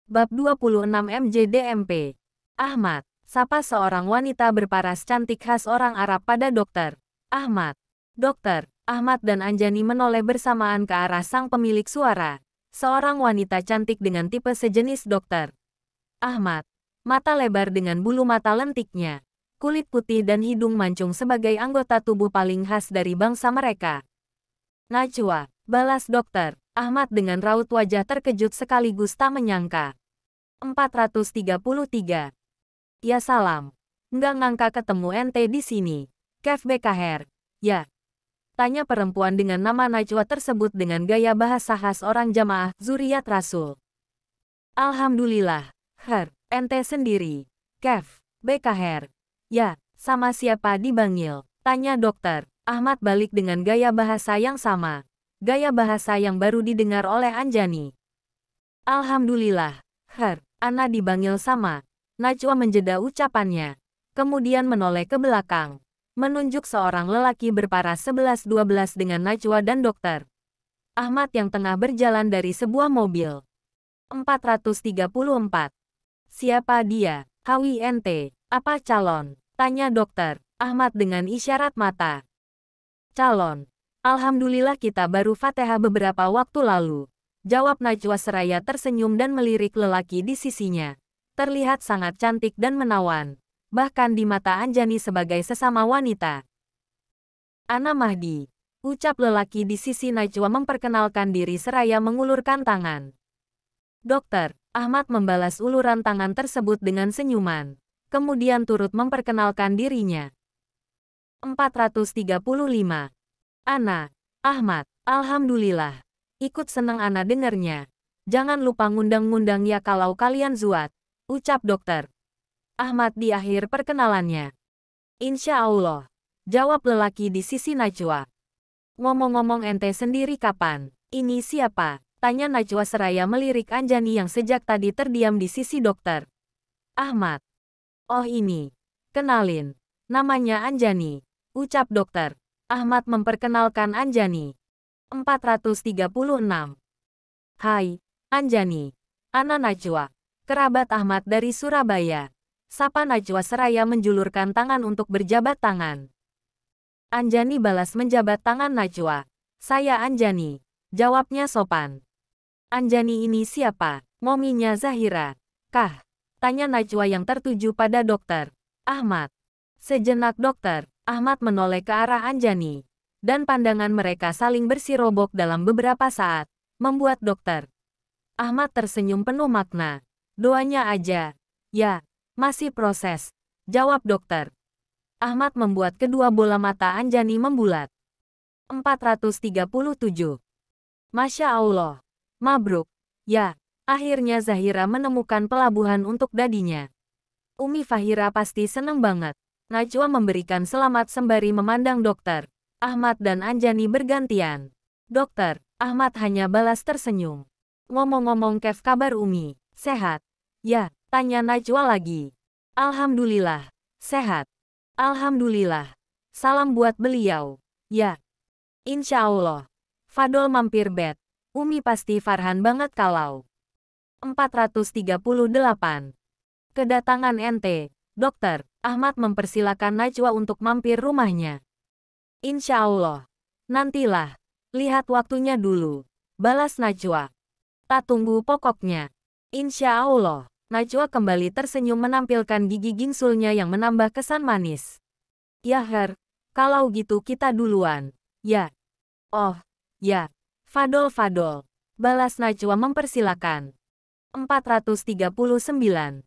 Bab 26 MJDMP. Ahmad, sapa seorang wanita berparas cantik khas orang Arab pada dokter. Ahmad. Dokter, Ahmad dan Anjani menoleh bersamaan ke arah sang pemilik suara. Seorang wanita cantik dengan tipe sejenis dokter. Ahmad. Mata lebar dengan bulu mata lentiknya. Kulit putih dan hidung mancung sebagai anggota tubuh paling khas dari bangsa mereka. Najwa, balas dokter. Ahmad dengan raut wajah terkejut sekaligus tak menyangka. 433. Ya salam. Nggak ngangka ketemu ente di sini. Kev BKR. Ya. Tanya perempuan dengan nama Najwa tersebut dengan gaya bahasa khas orang jamaah Zuriyat Rasul. Alhamdulillah. Ente sendiri. Kev BKR. Ya, sama siapa dipanggil? Tanya dokter. Ahmad balik dengan gaya bahasa yang sama. Gaya bahasa yang baru didengar oleh Anjani. Alhamdulillah. Ana dipanggil sama. Najwa menjeda ucapannya. Kemudian menoleh ke belakang. Menunjuk seorang lelaki berparas 11-12 dengan Najwa dan dokter. Ahmad yang tengah berjalan dari sebuah mobil. 434. Siapa dia? Hawi ente. Apa calon? Tanya dokter. Ahmad dengan isyarat mata. Calon. Alhamdulillah kita baru Fatihah beberapa waktu lalu. Jawab Najwa seraya tersenyum dan melirik lelaki di sisinya. Terlihat sangat cantik dan menawan. Bahkan di mata Anjani sebagai sesama wanita. Ana Mahdi. Ucap lelaki di sisi Najwa memperkenalkan diri seraya mengulurkan tangan. Dokter, Ahmad membalas uluran tangan tersebut dengan senyuman. Kemudian turut memperkenalkan dirinya. 435. Ana, Ahmad, alhamdulillah. Ikut senang Ana dengernya. Jangan lupa ngundang-ngundang ya kalau kalian zuat. Ucap dokter. Ahmad di akhir perkenalannya. Insya Allah. Jawab lelaki di sisi Najwa. Ngomong-ngomong ente sendiri kapan? Ini siapa? Tanya Najwa seraya melirik Anjani yang sejak tadi terdiam di sisi dokter. Ahmad. Oh ini. Kenalin. Namanya Anjani. Ucap dokter. Ahmad memperkenalkan Anjani. 436. Hai, Anjani. Ana Najwa. Kerabat Ahmad dari Surabaya. Sapa Najwa seraya menjulurkan tangan untuk berjabat tangan. Anjani balas menjabat tangan Najwa. Saya Anjani. Jawabnya sopan. Anjani ini siapa? Mominya Zahira. Kah? Tanya Najwa yang tertuju pada dokter. Ahmad. Sejenak dokter. Ahmad menoleh ke arah Anjani. Dan pandangan mereka saling bersirobok dalam beberapa saat. Membuat dokter Ahmad tersenyum penuh makna. Doanya aja. Ya, masih proses. Jawab dokter. Ahmad membuat kedua bola mata Anjani membulat. 437. Masya Allah. Mabruk. Ya, akhirnya Zahira menemukan pelabuhan untuk dadinya. Umi Fahira pasti seneng banget. Najwa memberikan selamat sembari memandang dokter. Ahmad dan Anjani bergantian. Dokter, Ahmad hanya balas tersenyum. Ngomong-ngomong Kev kabar Umi, sehat? Ya, tanya Najwa lagi. Alhamdulillah, sehat. Alhamdulillah. Salam buat beliau. Ya. Insya Allah. Fadol mampir bed. Umi pasti farhan banget kalau. 438. Kedatangan ente, dokter. Ahmad mempersilakan Najwa untuk mampir rumahnya. Insya Allah. Nantilah. Lihat waktunya dulu. Balas Najwa. Tak tunggu pokoknya. Insya Allah. Najwa kembali tersenyum menampilkan gigi gingsulnya yang menambah kesan manis. Ya kalau gitu kita duluan. Ya. Oh, ya. Fadol. Balas Najwa mempersilakan. 439.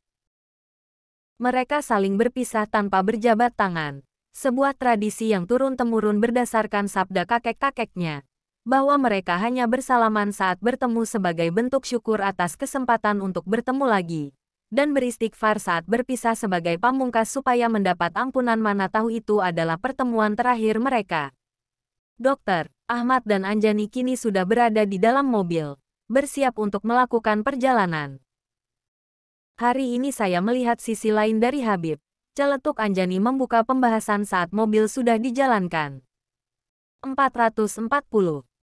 Mereka saling berpisah tanpa berjabat tangan. Sebuah tradisi yang turun-temurun berdasarkan sabda kakek-kakeknya. Bahwa mereka hanya bersalaman saat bertemu sebagai bentuk syukur atas kesempatan untuk bertemu lagi. Dan beristighfar saat berpisah sebagai pamungkas supaya mendapat ampunan mana tahu itu adalah pertemuan terakhir mereka. Dokter, Ahmad dan Anjani kini sudah berada di dalam mobil. Bersiap untuk melakukan perjalanan. Hari ini saya melihat sisi lain dari Habib. Celetuk Anjani membuka pembahasan saat mobil sudah dijalankan. 440.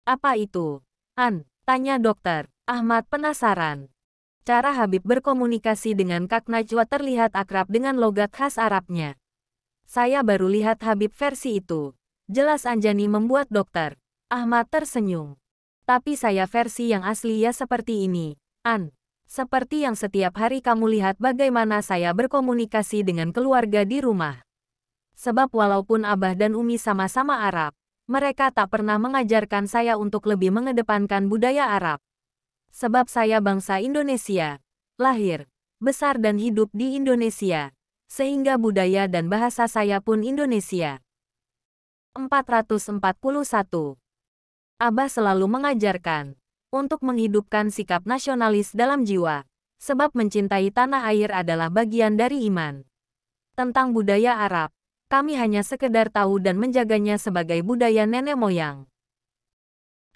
Apa itu? Tanya dokter. Ahmad penasaran. Cara Habib berkomunikasi dengan Kak Najwa terlihat akrab dengan logat khas Arabnya. Saya baru lihat Habib versi itu. Jelas Anjani membuat Dokter Ahmad tersenyum. Tapi saya versi yang asli ya seperti ini, An. Seperti yang setiap hari kamu lihat bagaimana saya berkomunikasi dengan keluarga di rumah. Sebab walaupun Abah dan Umi sama-sama Arab, mereka tak pernah mengajarkan saya untuk lebih mengedepankan budaya Arab. Sebab saya bangsa Indonesia, lahir, besar dan hidup di Indonesia, sehingga budaya dan bahasa saya pun Indonesia. 441. Abah selalu mengajarkan untuk menghidupkan sikap nasionalis dalam jiwa, sebab mencintai tanah air adalah bagian dari iman. Tentang budaya Arab, kami hanya sekedar tahu dan menjaganya sebagai budaya nenek moyang.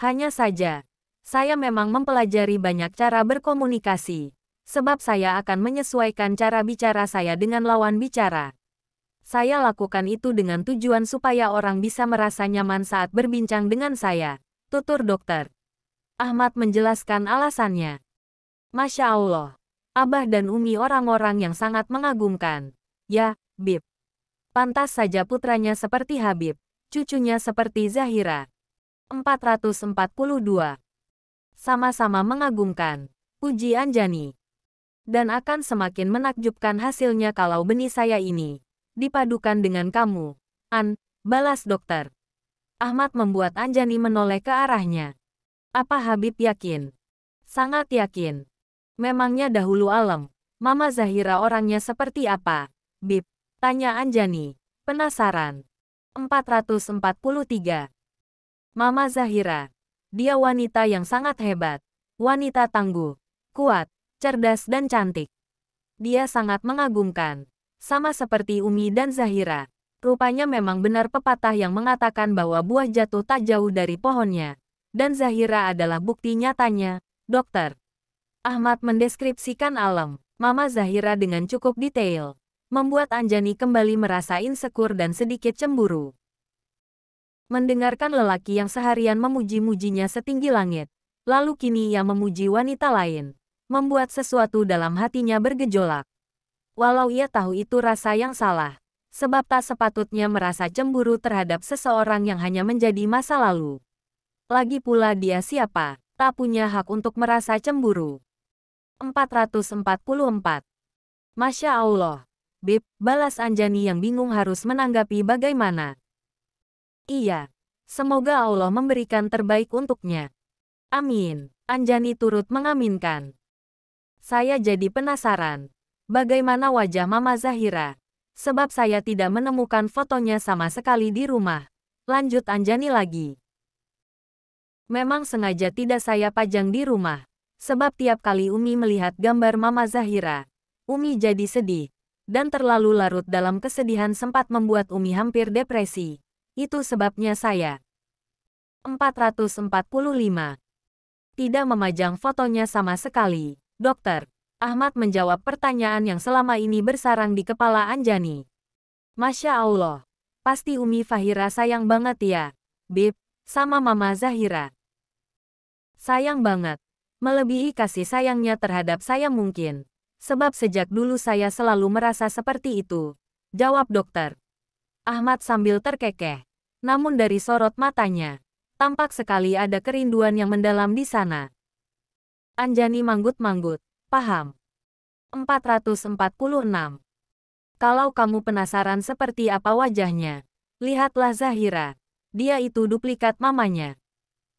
Hanya saja, saya memang mempelajari banyak cara berkomunikasi, sebab saya akan menyesuaikan cara bicara saya dengan lawan bicara. Saya lakukan itu dengan tujuan supaya orang bisa merasa nyaman saat berbincang dengan saya, tutur Dokter Ahmad menjelaskan alasannya. Masya Allah, Abah dan Umi orang-orang yang sangat mengagumkan. Ya, Bib. Pantas saja putranya seperti Habib, cucunya seperti Zahira. 442. Sama-sama mengagumkan, puji Anjani. Dan akan semakin menakjubkan hasilnya kalau benih saya ini dipadukan dengan kamu, An, balas Dokter Ahmad membuat Anjani menoleh ke arahnya. Apa Habib yakin? Sangat yakin. Memangnya dahulu alam, Mama Zahira orangnya seperti apa, Bib? Tanya Anjani, penasaran. 443. Mama Zahira. Dia wanita yang sangat hebat. Wanita tangguh, kuat, cerdas dan cantik. Dia sangat mengagumkan. Sama seperti Umi dan Zahira. Rupanya memang benar pepatah yang mengatakan bahwa buah jatuh tak jauh dari pohonnya. Dan Zahira adalah bukti nyatanya, Dokter Ahmad mendeskripsikan alam Mama Zahira dengan cukup detail. Membuat Anjani kembali merasa insecure dan sedikit cemburu. Mendengarkan lelaki yang seharian memuji-mujinya setinggi langit, lalu kini ia memuji wanita lain, membuat sesuatu dalam hatinya bergejolak. Walau ia tahu itu rasa yang salah, sebab tak sepatutnya merasa cemburu terhadap seseorang yang hanya menjadi masa lalu. Lagi pula dia siapa, tak punya hak untuk merasa cemburu. 444. Masya Allah, Bib, balas Anjani yang bingung harus menanggapi bagaimana. Iya, semoga Allah memberikan terbaik untuknya. Amin, Anjani turut mengaminkan. Saya jadi penasaran. Bagaimana wajah Mama Zahira? Sebab saya tidak menemukan fotonya sama sekali di rumah. Lanjut Anjani lagi. Memang sengaja tidak saya pajang di rumah. Sebab tiap kali Umi melihat gambar Mama Zahira, Umi jadi sedih. Dan terlalu larut dalam kesedihan sempat membuat Umi hampir depresi. Itu sebabnya saya. 445. Tidak memajang fotonya sama sekali, Dokter Ahmad menjawab pertanyaan yang selama ini bersarang di kepala Anjani. Masya Allah, pasti Umi Fahira sayang banget ya, Bib, sama Mama Zahira. Sayang banget, melebihi kasih sayangnya terhadap saya mungkin. Sebab sejak dulu saya selalu merasa seperti itu, jawab Dokter Ahmad sambil terkekeh. Namun dari sorot matanya, tampak sekali ada kerinduan yang mendalam di sana. Anjani manggut-manggut. Paham. 446. Kalau kamu penasaran seperti apa wajahnya, lihatlah Zahira. Dia itu duplikat mamanya.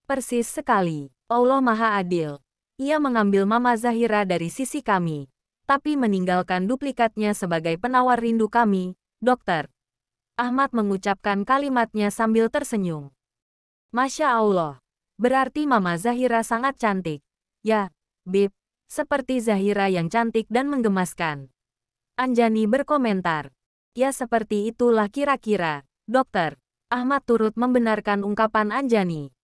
Persis sekali. Allah Maha Adil. Ia mengambil Mama Zahira dari sisi kami, tapi meninggalkan duplikatnya sebagai penawar rindu kami, Dokter Ahmad mengucapkan kalimatnya sambil tersenyum. Masya Allah. Berarti Mama Zahira sangat cantik. Ya, Bib. Seperti Zahira yang cantik dan menggemaskan. Anjani berkomentar. Ya seperti itulah kira-kira, Dokter Ahmad turut membenarkan ungkapan Anjani.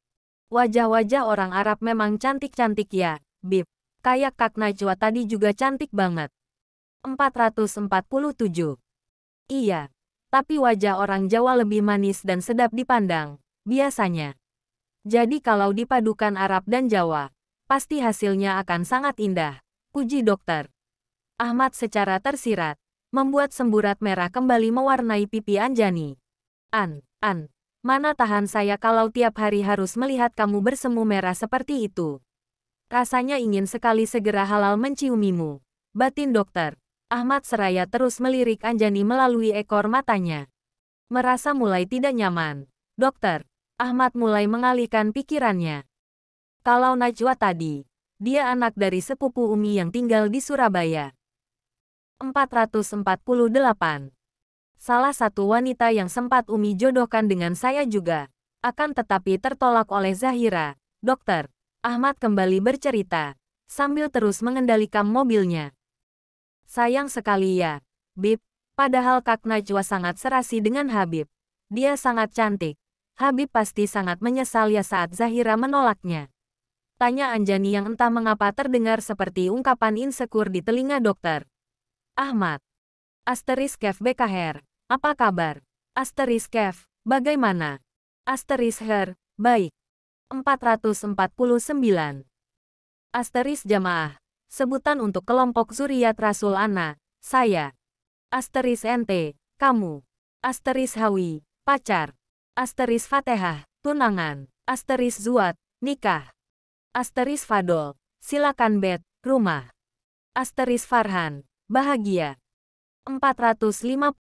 Wajah-wajah orang Arab memang cantik-cantik ya, Bib. Kayak Kak Najwa tadi juga cantik banget. 447. Iya, tapi wajah orang Jawa lebih manis dan sedap dipandang, biasanya. Jadi kalau dipadukan Arab dan Jawa, pasti hasilnya akan sangat indah, puji dokter. Ahmad secara tersirat, membuat semburat merah kembali mewarnai pipi Anjani. Mana tahan saya kalau tiap hari harus melihat kamu bersemu merah seperti itu. Rasanya ingin sekali segera halal menciumimu. Batin dokter. Ahmad seraya terus melirik Anjani melalui ekor matanya. Merasa mulai tidak nyaman. Dokter. Ahmad mulai mengalihkan pikirannya. Kalau Najwa tadi, dia anak dari sepupu Umi yang tinggal di Surabaya. 448. Salah satu wanita yang sempat Umi jodohkan dengan saya juga. Akan tetapi tertolak oleh Zahira. Dokter. Ahmad kembali bercerita, sambil terus mengendalikan mobilnya. Sayang sekali ya, Bib. Padahal Kak Najwa sangat serasi dengan Habib. Dia sangat cantik. Habib pasti sangat menyesal ya saat Zahira menolaknya. Tanya Anjani yang entah mengapa terdengar seperti ungkapan insecure di telinga dokter. Ahmad. Asterisk BKR. Apa kabar? Asterisk bagaimana? Asterisk baik. 449. Asterisk jamaah. Sebutan untuk kelompok zuriat Rasul Ana, saya. Asterisk NT, kamu. Asterisk Hawi, pacar. Asterisk Fatehah, tunangan. Asterisk Zuat, nikah. Asterisk Fadol, silakan bed, rumah. Asterisk Farhan, bahagia. 450